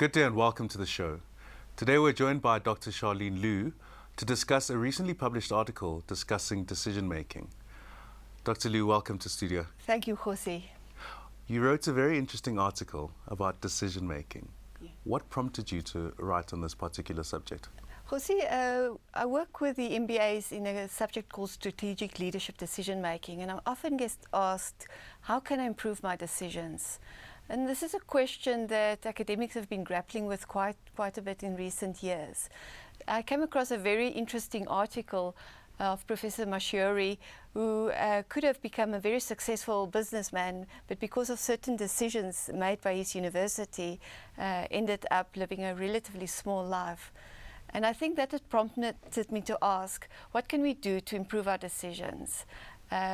Good day and welcome to the show. Today we're joined by Dr. Charlene Lew to discuss a recently published article discussing decision making. Dr. Lew, welcome to studio. Thank you, Jose. You wrote a very interesting article about decision making. Yeah. What prompted you to write on this particular subject? Jose, I work with the MBAs in a subject called strategic leadership decision making, and I often get asked, how can I improve my decisions? And this is a question that academics have been grappling with quite a bit in recent years. I came across a very interesting article of Professor Mashiori, who could have become a very successful businessman, but because of certain decisions made by his university, ended up living a relatively small life. And I think that it prompted me to ask, what can we do to improve our decisions?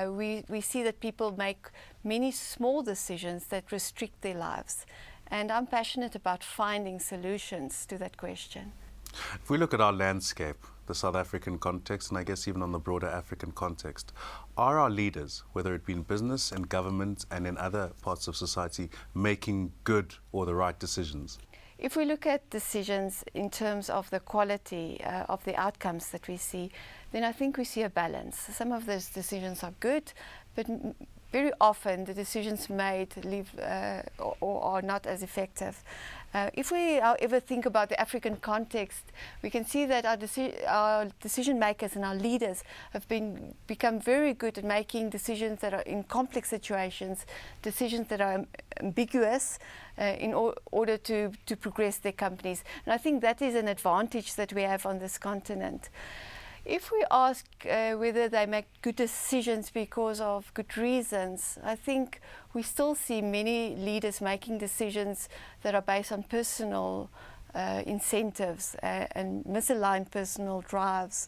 We see that people make many small decisions that restrict their lives. And I'm passionate about finding solutions to that question. If we look at our landscape, the South African context, and I guess even on the broader African context, are our leaders, whether it be in business and government and in other parts of society, making good or the right decisions? If we look at decisions in terms of the quality of the outcomes that we see, then I think we see a balance. Some of those decisions are good, but very often the decisions made leave or are not as effective. If we, however, think about the African context, we can see that our decision makers and our leaders have become very good at making decisions that are in complex situations, decisions that are ambiguous in order to progress their companies. And I think that is an advantage that we have on this continent. If we ask whether they make good decisions because of good reasons, I think we still see many leaders making decisions that are based on personal incentives and misaligned personal drives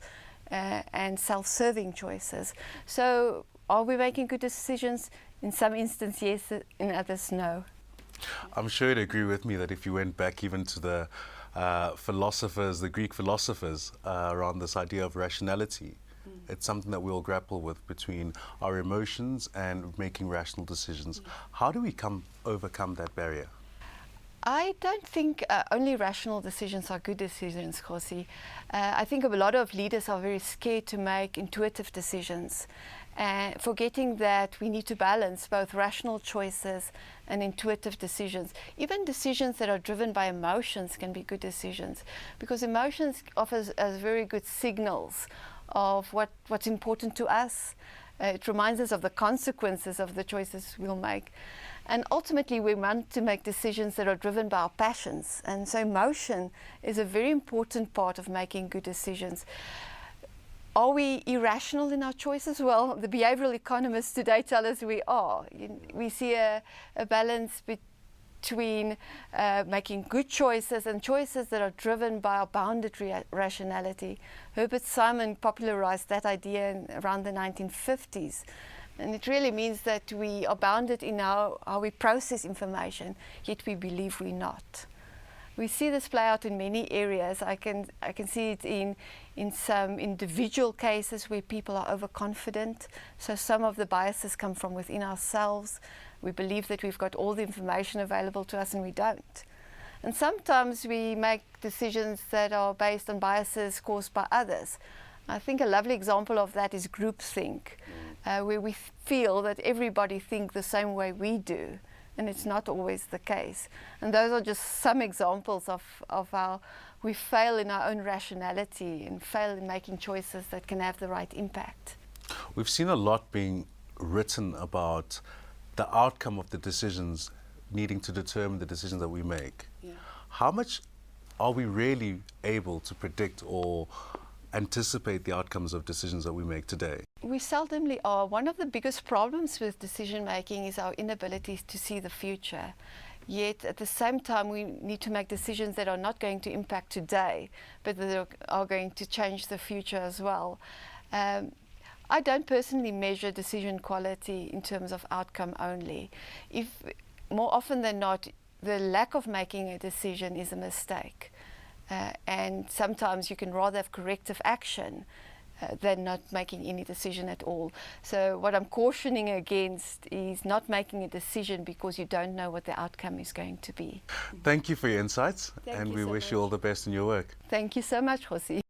and self-serving choices. So are we making good decisions? In some instances, yes, in others, no. I'm sure you'd agree with me that if you went back even to the philosophers, the Greek philosophers, around this idea of rationality, it's something that we all grapple with between our emotions and making rational decisions. How do we overcome that barrier? I don't think only rational decisions are good decisions, Jose. I think a lot of leaders are very scared to make intuitive decisions, forgetting that we need to balance both rational choices and intuitive decisions. Even decisions that are driven by emotions can be good decisions, because emotions offer us very good signals of what's important to us. It reminds us of the consequences of the choices we'll make. And ultimately, we want to make decisions that are driven by our passions. And so emotion is a very important part of making good decisions. Are we irrational in our choices? Well, the behavioral economists today tell us we are. We see a balance between making good choices and choices that are driven by our bounded rationality. Herbert Simon popularized that idea around the 1950s. And it really means that we are bounded in how we process information, yet we believe we're not. We see this play out in many areas. I can see it in some individual cases where people are overconfident. So some of the biases come from within ourselves. We believe that we've got all the information available to us and we don't. And sometimes we make decisions that are based on biases caused by others. I think a lovely example of that is groupthink, where we feel that everybody thinks the same way we do, and it's not always the case. And those are just some examples of how we fail in our own rationality and fail in making choices that can have the right impact. We've seen a lot being written about the outcome of the decisions needing to determine the decisions that we make. Yeah. How much are we really able to predict or anticipate the outcomes of decisions that we make today? We seldomly are. One of the biggest problems with decision making is our inability to see the future. Yet at the same time, we need to make decisions that are not going to impact today, but that are going to change the future as well. I don't personally measure decision quality in terms of outcome only. If more often than not, the lack of making a decision is a mistake. And sometimes you can rather have corrective action than not making any decision at all. So what I'm cautioning against is not making a decision because you don't know what the outcome is going to be. Thank you for your insights, Thank and you we so wish you much. all the best in your work. Thank you so much, José.